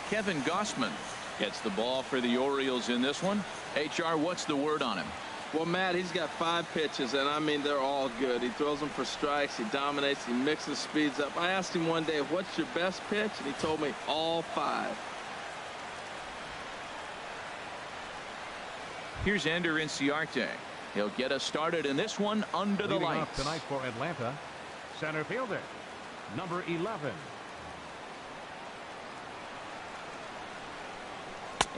Kevin Gossman gets the ball for the Orioles in this one. HR, what's the word on him? Well, Matt, he's got 5 pitches, and I mean, they're all good. He throws them for strikes. He dominates. He mixes speeds up. I asked him one day, what's your best pitch? And he told me all 5. Here's Ender Inciarte. He'll get us started in this one under the Leading lights. off tonight for Atlanta, center fielder, number 11.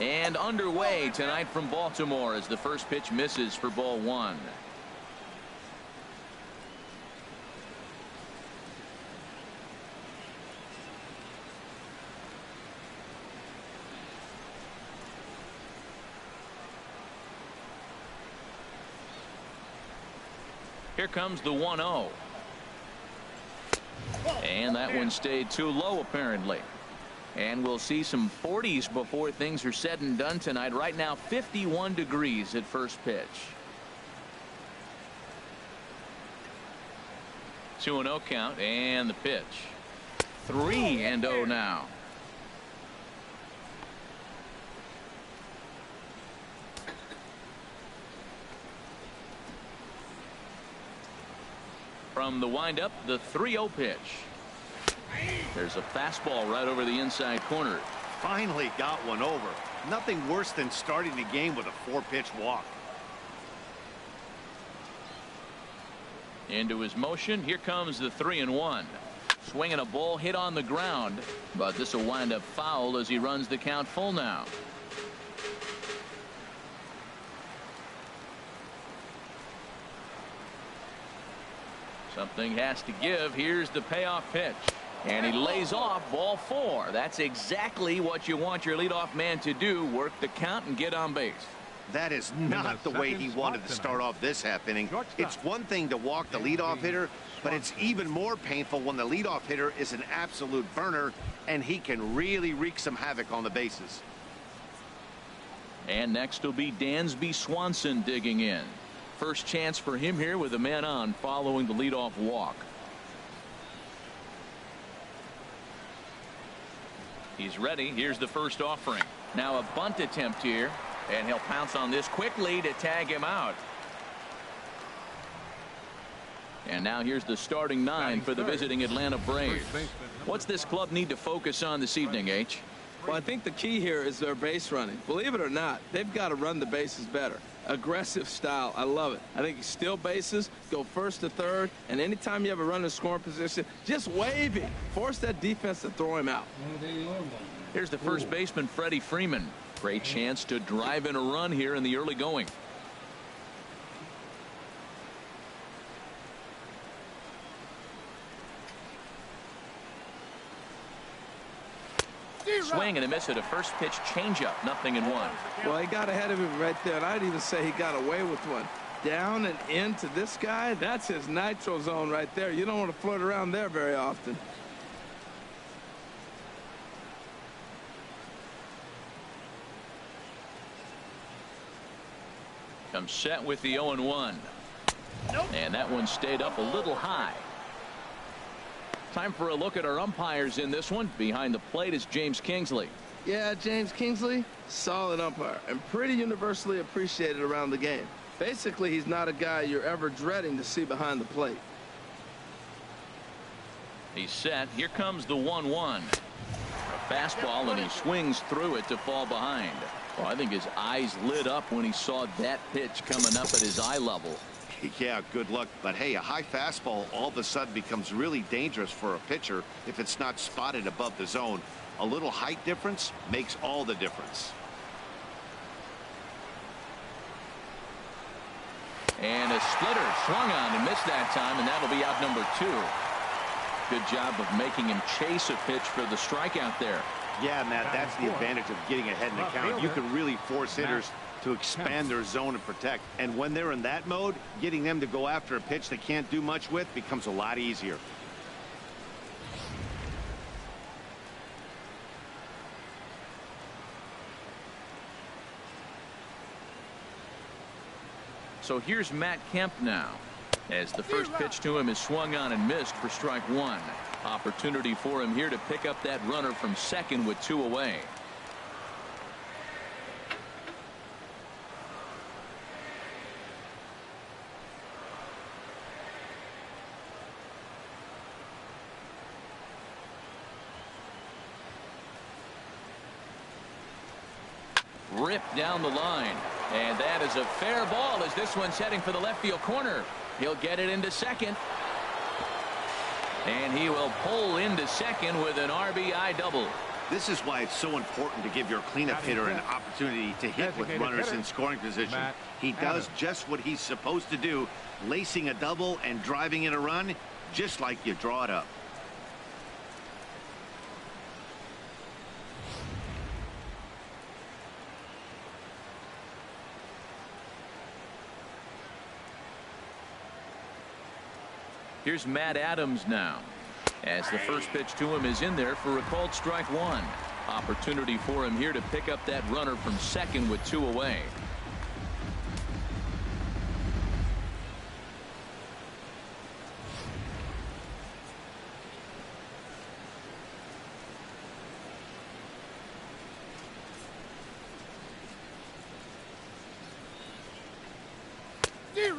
And underway tonight from Baltimore as the first pitch misses for ball 1. Here comes the 1-0. And that one stayed too low apparently. And we'll see some 40s before things are said and done tonight. Right now 51 degrees at first pitch. 2-0 count and the pitch. 3-0 now. From the windup, the 3-0 pitch. There's a fastball right over the inside corner. Finally got one over. Nothing worse than starting the game with a 4-pitch walk. Into his motion. Here comes the 3-1. Swinging a ball hit on the ground, but this will wind up foul as he runs the count full now. Something has to give. Here's the payoff pitch. And he lays off ball 4. That's exactly what you want your leadoff man to do. Work the count and get on base. That is not the way he wanted to start off this half inning. It's one thing to walk the leadoff hitter, but it's even more painful when the leadoff hitter is an absolute burner and he can really wreak some havoc on the bases. And next will be Dansby Swanson digging in. First chance for him here with a man on following the leadoff walk. He's ready. Here's the first offering. Now a bunt attempt here, and he'll pounce on this quickly to tag him out. And now here's the starting 9 for the visiting Atlanta Braves. What's this club need to focus on this evening, H? Well, I think the key here is their base running. Believe it or not, they've got to run the bases better. Aggressive style. I love it. I think you steal bases, go first to third, and anytime you have a runner in scoring position, just wave him. Force that defense to throw him out. Here's the first baseman, Freddie Freeman. Great chance to drive in a run here in the early going. Swing and a miss at a first pitch changeup. 0-1. Well, he got ahead of him right there, and I'd even say he got away with one. Down and into this guy, that's his nitro zone right there. You don't want to float around there very often. Comes set with the 0-1. And that one stayed up a little high. Time for a look at our umpires in this one. Behind the plate is James Kingsley. Yeah, James Kingsley, solid umpire and pretty universally appreciated around the game. Basically, he's not a guy you're ever dreading to see behind the plate. He's set. Here comes the 1-1. A fastball, and he swings through it to fall behind. Well, I think his eyes lit up when he saw that pitch coming up at his eye level. Yeah, good luck. But hey, a high fastball all of a sudden becomes really dangerous for a pitcher if it's not spotted above the zone. A little height difference makes all the difference. And a splitter swung on and missed that time, and that'll be out number 2. Good job of making him chase a pitch for the strikeout there. Yeah, Matt, that's the advantage of getting ahead in the count. You can really force hitters to expand their zone and protect. And when they're in that mode, getting them to go after a pitch they can't do much with becomes a lot easier. So here's Matt Kemp now, as the first pitch to him is swung on and missed for strike 1. Opportunity for him here to pick up that runner from second with 2 away. ripped down the line. And that is a fair ball as this one's heading for the left field corner. He'll get it into second. And he will pull into second with an RBI double. This is why it's so important to give your cleanup hitter an opportunity to hit with runners in scoring position. He does just what he's supposed to do, lacing a double and driving in a run, just like you draw it up. Here's Matt Adams now, as the first pitch to him is in there for a called strike one. Opportunity for him here to pick up that runner from second with 2 away.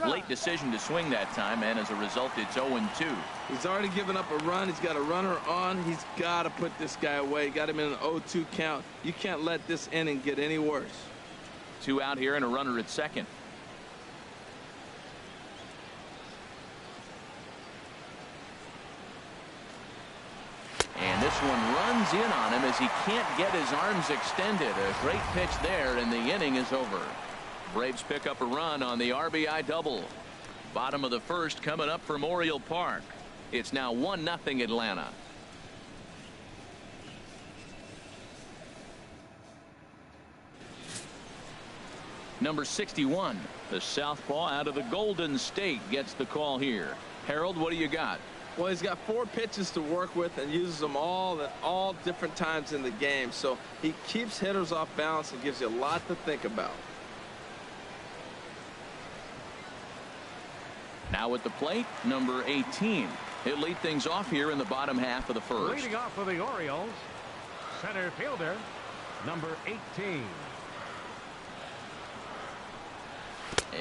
Late decision to swing that time, and as a result, it's 0-2. He's already given up a run. He's got a runner on. He's got to put this guy away. Got him in an 0-2 count. You can't let this inning get any worse. 2 out here and a runner at second. And this one runs in on him as he can't get his arms extended. A great pitch there, and the inning is over. Braves pick up a run on the RBI double. Bottom of the first coming up for Memorial Park. It's now 1-0 Atlanta. Number 61, the southpaw out of the Golden State, gets the call here. Harold, what do you got? Well, he's got 4 pitches to work with and uses them all at all different times in the game. So he keeps hitters off balance and gives you a lot to think about. Now at the plate, number 18. He'll lead things off here in the bottom half of the first. Leading off for the Orioles, center fielder, number 18.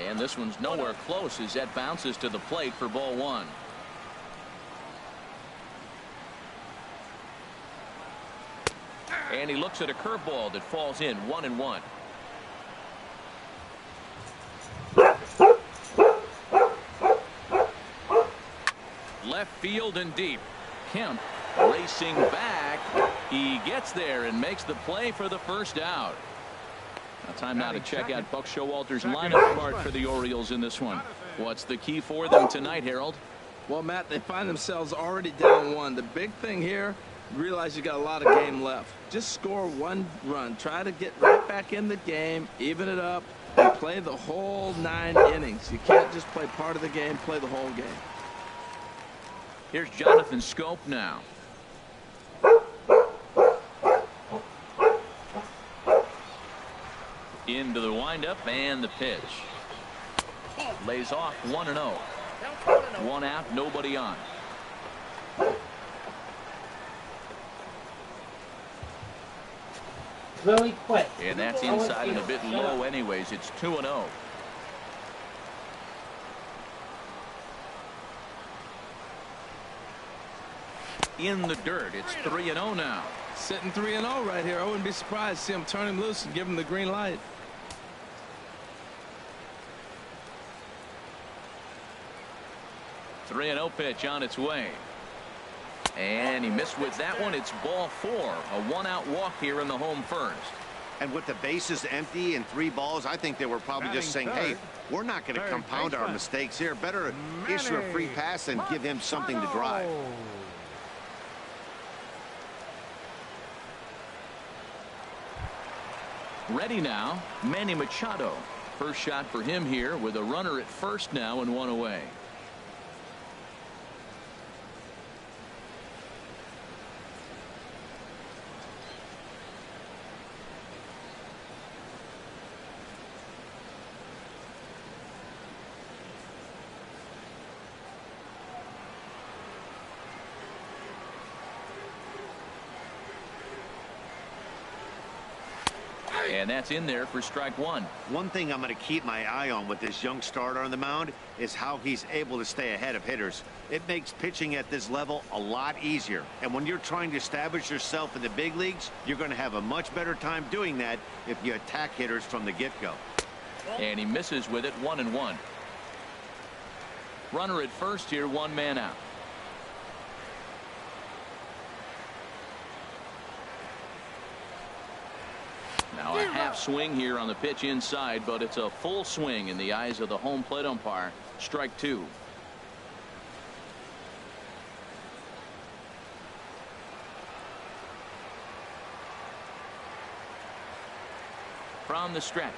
And this one's nowhere close as that bounces to the plate for ball 1. And he looks at a curveball that falls in 1-1. Left field and deep. Kemp racing back. He gets there and makes the play for the first out. Now time now to check out Buck Showalter's lineup chart for the Orioles in this one. What's the key for them tonight, Harold? Well, Matt, they find themselves already down 1. The big thing here, realize you got a lot of game left. Just score 1 run. Try to get right back in the game, even it up, and play the whole 9 innings. You can't just play part of the game, play the whole game. Here's Jonathan Scope now. Into the windup and the pitch. Lays off 1-0. 1 out, nobody on. Really quick. And that's inside and a bit low anyways. It's 2-0. In the dirt. It's 3-0 now. Sitting 3-0 right here. I wouldn't be surprised to see him turn him loose and give him the green light. .3-0 pitch on its way. And he missed with that one. It's ball 4. A 1-out walk here in the home first. And with the bases empty and 3 balls, I think they were probably just saying, hey, we're not going to compound our mistakes here. Better issue a free pass and give him something to drive. Ready now, Manny Machado. First shot for him here with a runner at first now and 1 away. And that's in there for strike one. One thing I'm going to keep my eye on with this young starter on the mound is how he's able to stay ahead of hitters. It makes pitching at this level a lot easier. And when you're trying to establish yourself in the big leagues, you're going to have a much better time doing that if you attack hitters from the get-go. And he misses with it, 1-1. Runner at first here, one man out. Now a half swing here on the pitch inside, but it's a full swing in the eyes of the home plate umpire. Strike two. From the stretch.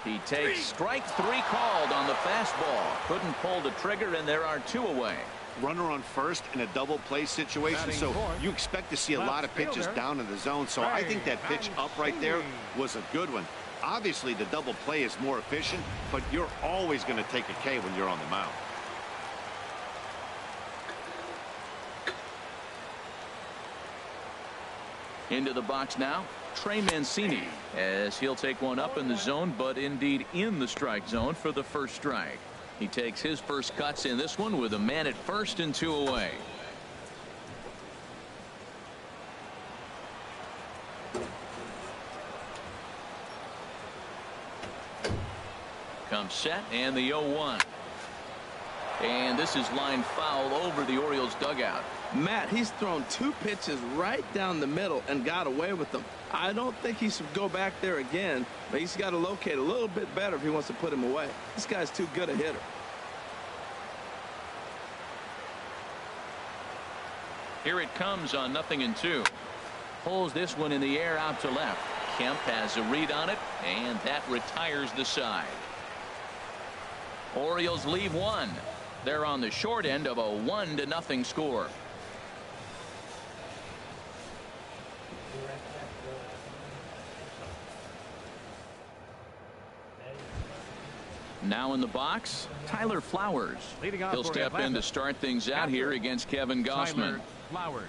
He takes strike three called on the fastball. Couldn't pull the trigger, and there are two away. Runner on first in a double play situation, so you expect to see a lot of pitches down in the zone. So I think that pitch up right there was a good one. Obviously, the double play is more efficient, but you're always going to take a K when you're on the mound. Into the box now, Trey Mancini, as he'll take one up in the zone, but indeed in the strike zone for the first strike. He takes his first cuts in this one with a man at first and two away. Comes set and the 0-1. And this is line foul over the Orioles dugout. Matt, he's thrown two pitches right down the middle and got away with them. I don't think he should go back there again, but he's got to locate a little bit better if he wants to put him away. This guy's too good a hitter. Here it comes on 0-2. Pulls this one in the air out to left. Kemp has a read on it, and that retires the side. Orioles leave one. They're on the short end of a 1-0 score. Now in the box, Tyler Flowers. He'll step in to start things out here against Kevin Gossman. Flowers.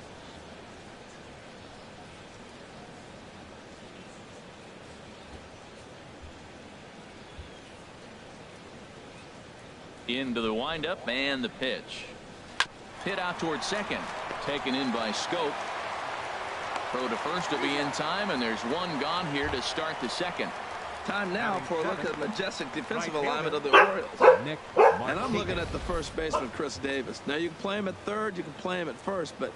Into the windup and the pitch. Hit out towards second. Taken in by Scope. Throw to first to be in time, and there's one gone here to start the second. Time now for a look at the majestic defensive alignment of the Orioles. And I'm looking at the first baseman, Chris Davis. Now, you can play him at third, you can play him at first, but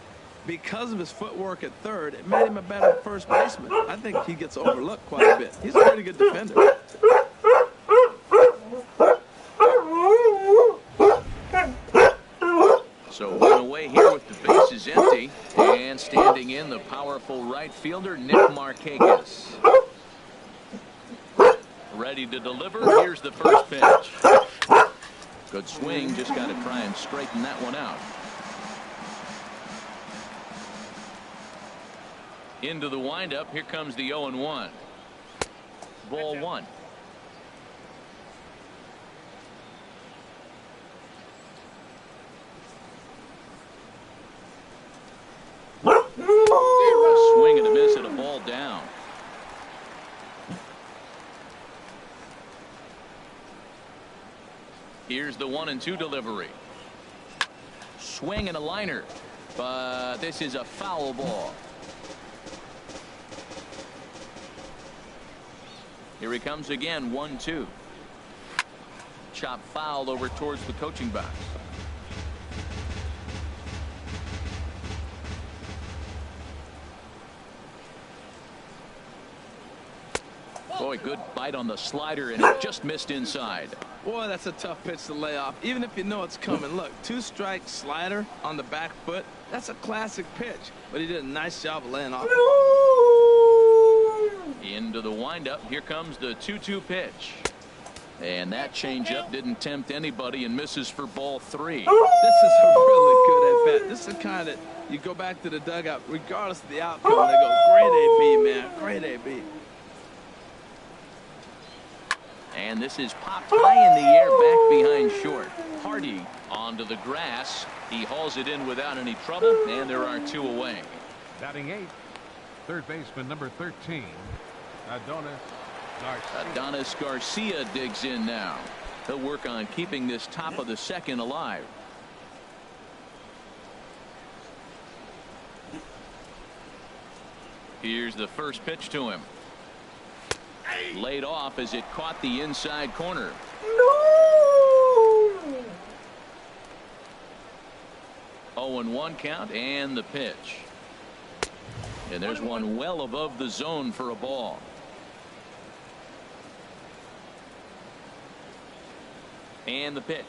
because of his footwork at third, it made him a better first baseman. I think he gets overlooked quite a bit. He's a pretty good defender. So one away here with the bases empty, and standing in the powerful right fielder, Nick Markakis. Ready to deliver. Here's the first pitch. Good swing. Just got to try and straighten that one out. Into the windup. Here comes the 0-1. Ball one. Swing and a miss and a ball down. Here's the 1-2 delivery. Swing and a liner, but this is a foul ball. Here he comes again, 1-2. Chop foul over towards the coaching box. Boy, good bite on the slider, and it just missed inside. Boy, that's a tough pitch to lay off, even if you know it's coming. Look, two-strike slider on the back foot. That's a classic pitch, but he did a nice job of laying off. Into the windup. Here comes the 2-2 pitch. And that changeup didn't tempt anybody and misses for ball three. This is a really good at-bat. This is the kind that you go back to the dugout, regardless of the outcome, they go, great AB, man, great AB. And this is popped high in the air back behind short. Hardy onto the grass. He hauls it in without any trouble, and there are two away. Batting eighth, third baseman number 13, Adonis Garcia digs in now. He'll work on keeping this top of the second alive. Here's the first pitch to him. Laid off as it caught the inside corner. No! 0-1 count and the pitch. And there's one well above the zone for a ball. And the pitch.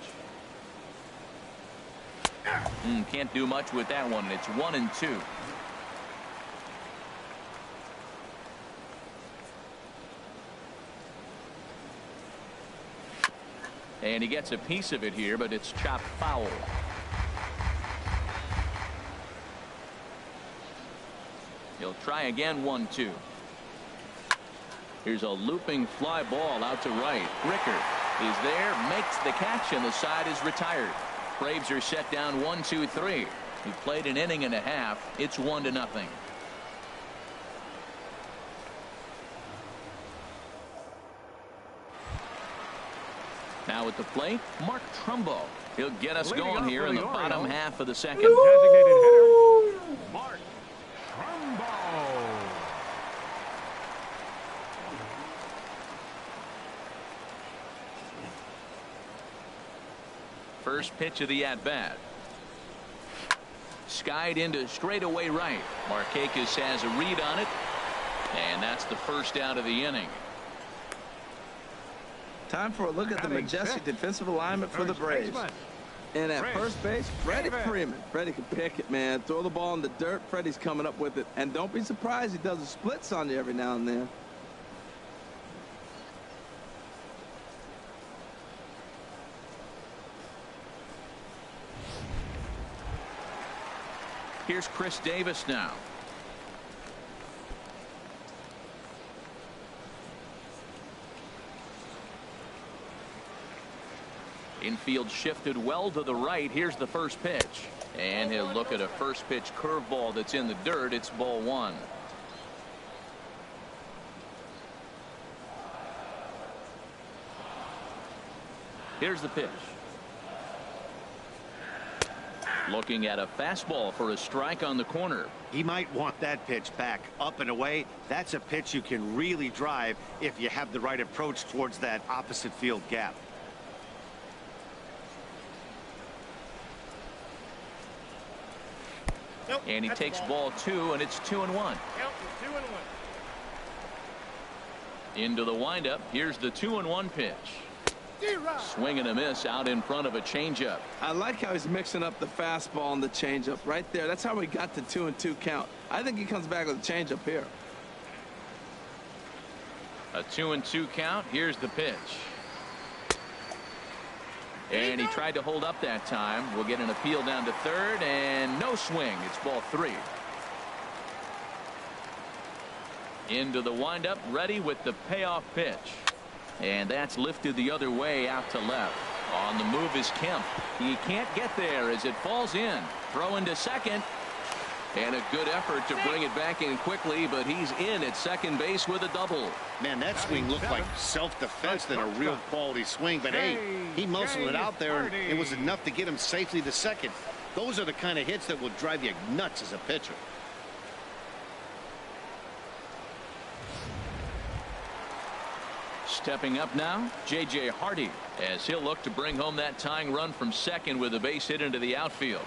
Can't do much with that one. It's 1-2. And he gets a piece of it here, but it's chopped foul. He'll try again. 1-2. Here's a looping fly ball out to right. Ricker is there, makes the catch, and the side is retired. Braves are set down 1-2-3. He played an inning and a half. It's 1-0. Now at the plate, Mark Trumbo. He'll get us going here in the bottom half of the second. Designated hitter, Mark Trumbo. First pitch of the at-bat. Skied into straightaway right. Markakis has a read on it. And that's the first out of the inning. Time for a look at the majestic defensive alignment for the Braves. And at first base, Freddie Freeman. Freddie can pick it, man. Throw the ball in the dirt. Freddie's coming up with it. And don't be surprised he does the splits on you every now and then. Here's Chris Davis now. Infield shifted well to the right. Here's the first pitch. And he'll look at a first pitch curveball that's in the dirt. It's ball one. Here's the pitch. Looking at a fastball for a strike on the corner. He might want that pitch back up and away. That's a pitch you can really drive if you have the right approach towards that opposite field gap. And he takes ball two, and it's 2-1. Into the windup. Here's the 2-1 pitch. Swing and a miss out in front of a changeup. I like how he's mixing up the fastball and the changeup right there. That's how we got the 2-2 count. I think he comes back with a changeup here. A 2-2 count. Here's the pitch. And he tried to hold up that time. We'll get an appeal down to third, and no swing. It's ball three. Into the windup, ready with the payoff pitch. And that's lifted the other way out to left. On the move is Kemp. He can't get there as it falls in. Throw into second. And a good effort to bring it back in quickly, but he's in at second base with a double. Man, that swing looked like self-defense than a real quality swing. But hey, he muscled it out there, and it was enough to get him safely to second. Those are the kind of hits that will drive you nuts as a pitcher. Stepping up now, J.J. Hardy, as he'll look to bring home that tying run from second with a base hit into the outfield.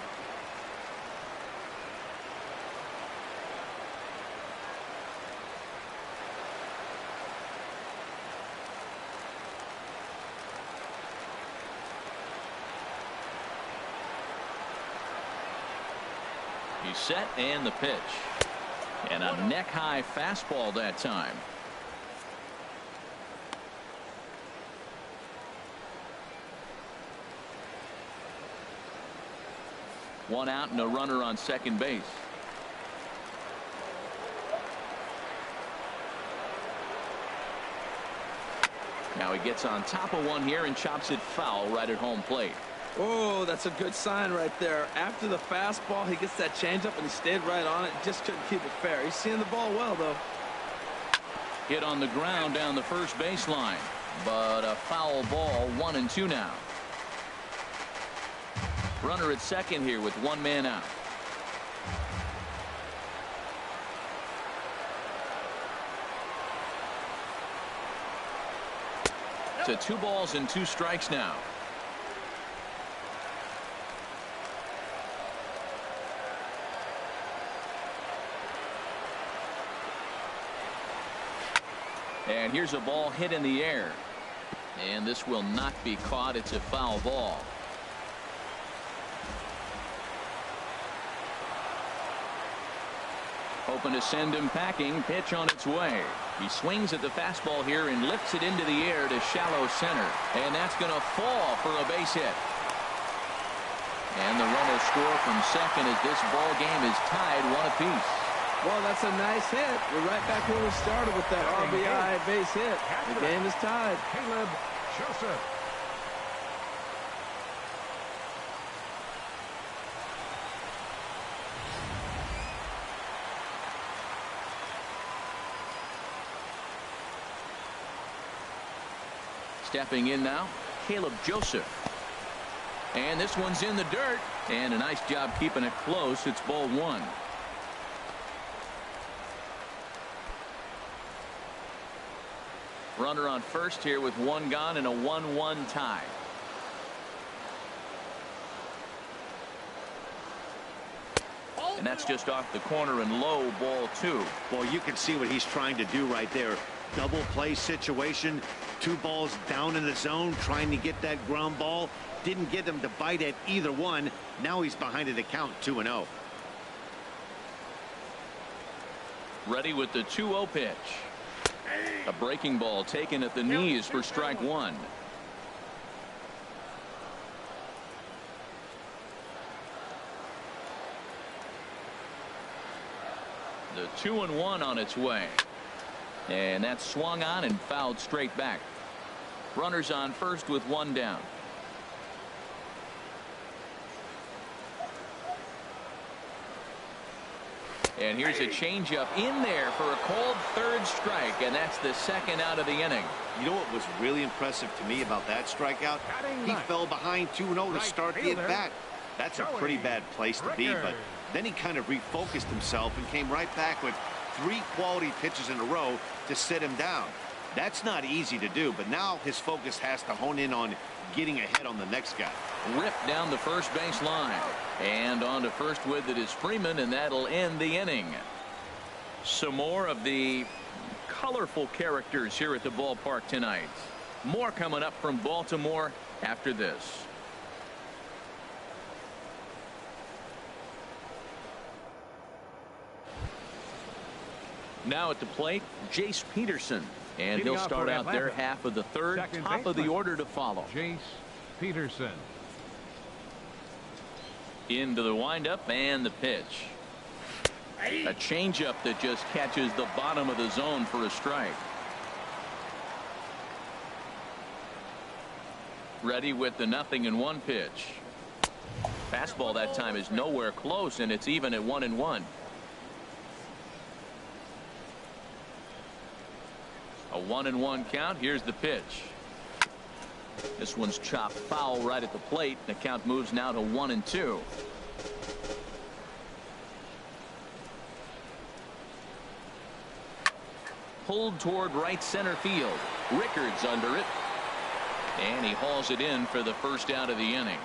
He's set, and the pitch. And a neck-high fastball that time. One out and a runner on second base. Now he gets on top of one here and chops it foul right at home plate. Oh, that's a good sign right there. After the fastball, he gets that changeup and he stayed right on it. Just couldn't keep it fair. He's seeing the ball well, though. Hit on the ground down the first baseline, but a foul ball. 1-2 now. Runner at second here with one man out. To 2 balls and 2 strikes now. And here's a ball hit in the air. And this will not be caught. It's a foul ball. Hoping to send him packing. Pitch on its way. He swings at the fastball here and lifts it into the air to shallow center. And that's going to fall for a base hit. And the run will score from second as this ball game is tied 1 apiece. Well, that's a nice hit. We're right back where we started with that RBI base hit. The game is tied. Caleb Joseph. Stepping in now, Caleb Joseph. And this one's in the dirt. And a nice job keeping it close. It's ball 1. Runner on first here with 1 gone and a 1-1 tie. And that's just off the corner and low, ball 2. Well, you can see what he's trying to do right there. Double play situation. 2 balls down in the zone trying to get that ground ball. Didn't get him to bite at either one. Now he's behind at the count 2-0. Ready with the 2-0 pitch. A breaking ball taken at the knees for strike 1. The 2-1 on its way. And that's swung on and fouled straight back. Runners on first with 1 down. And here's a changeup in there for a called 3rd strike, and that's the 2nd out of the inning. You know what was really impressive to me about that strikeout? He fell behind 2-0 to start the at-bat. That's a pretty bad place to be, but then he kind of refocused himself and came right back with 3 quality pitches in a row to sit him down. That's not easy to do, but now his focus has to hone in on getting ahead on the next guy. Ripped down the first base line. And on to first with it is Freeman, and that'll end the inning. Some more of the colorful characters here at the ballpark tonight. More coming up from Baltimore after this. Now at the plate, Jace Peterson. And he'll start out their half of the 3rd. Top of the order to follow. Jace Peterson. Into the windup and the pitch. A changeup that just catches the bottom of the zone for a strike. Ready with the 0-1 pitch. Fastball that time is nowhere close, and it's even at 1-1. A 1-1 count. Here's the pitch. This one's chopped foul right at the plate. The count moves now to 1-2. Pulled toward right center field. Rickards under it. And he hauls it in for the 1st out of the inning.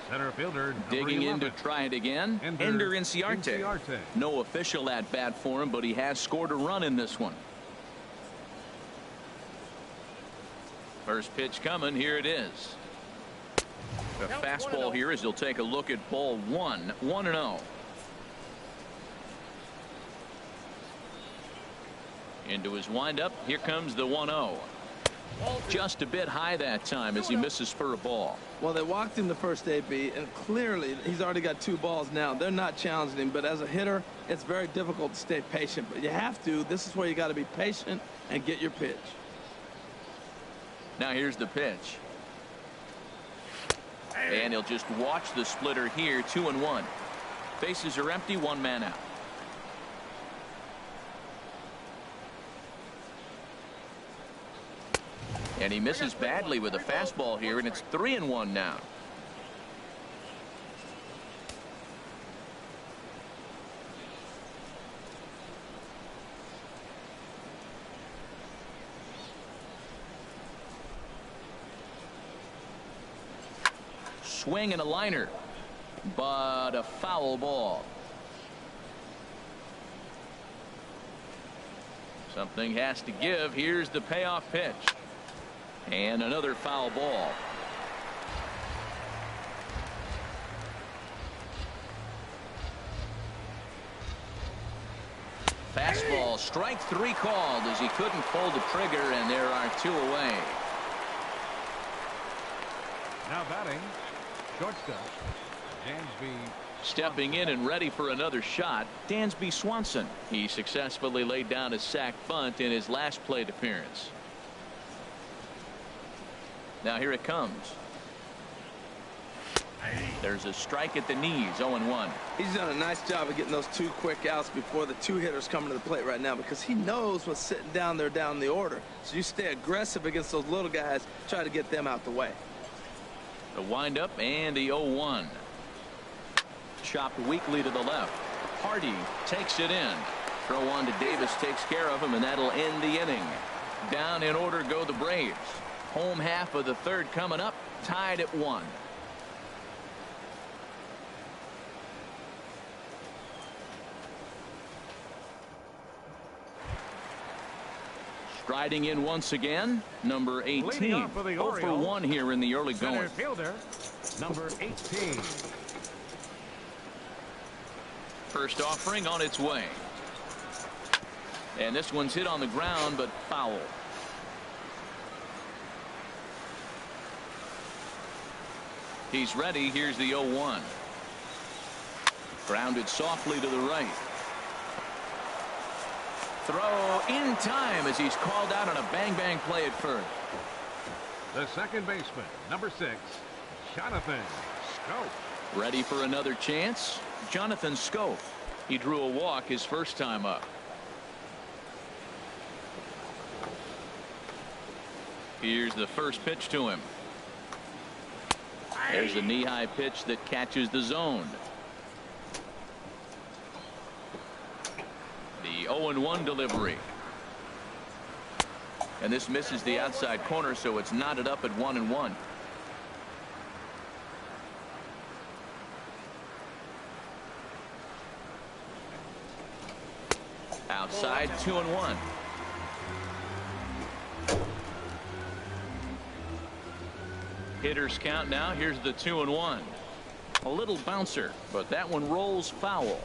Center fielder digging in to try it again. Ender Inciarte. No official at bat for him, but he has scored a run in this one. First pitch coming. Here it is. A fastball here as he'll take a look at ball 1. 1-0. Into his windup. Here comes the 1-0. Just a bit high that time as he misses for a ball. Well, they walked him the first AB, and clearly he's already got 2 balls now. They're not challenging him, but as a hitter, it's very difficult to stay patient. But you have to. This is where you got to be patient and get your pitch. Now here's the pitch. And he'll just watch the splitter here. 2-1. Bases are empty. 1 man out. And he misses badly with a fastball here, and it's 3-1 now. Swing and a liner, but a foul ball. Something has to give. Here's the payoff pitch. And another foul ball. Fastball, strike 3 called as he couldn't pull the trigger, and there are 2 away. Now batting, shortstop, Dansby. Stepping in and ready for another shot, Dansby Swanson. He successfully laid down a sac bunt in his last plate appearance. Now here it comes. There's a strike at the knees, 0-1. He's done a nice job of getting those 2 quick outs before the 2 hitters coming to the plate right now, because he knows what's sitting down there down the order. So you stay aggressive against those little guys, try to get them out the way. The windup and the 0-1. Chopped weakly to the left. Hardy takes it in. Throw on to Davis takes care of him, and that'll end the inning. Down in order go the Braves. Home half of the 3rd coming up, tied at 1. Striding in once again, number 18. 0 for 1 here in the early going. Center fielder, number 18. First offering on its way. And this one's hit on the ground, but foul. He's ready. Here's the 0-1. Grounded softly to the right. Throw in time as he's called out on a bang-bang play at first. The second baseman, number 6, Jonathan Schoop. Ready for another chance? Jonathan Schoop. He drew a walk his first time up. Here's the first pitch to him. There's a knee-high pitch that catches the zone. The 0-1 delivery. And this misses the outside corner, so it's knotted up at 1-1. Outside, 2-1. Hitters count now. Here's the 2-1. A little bouncer, but that one rolls foul.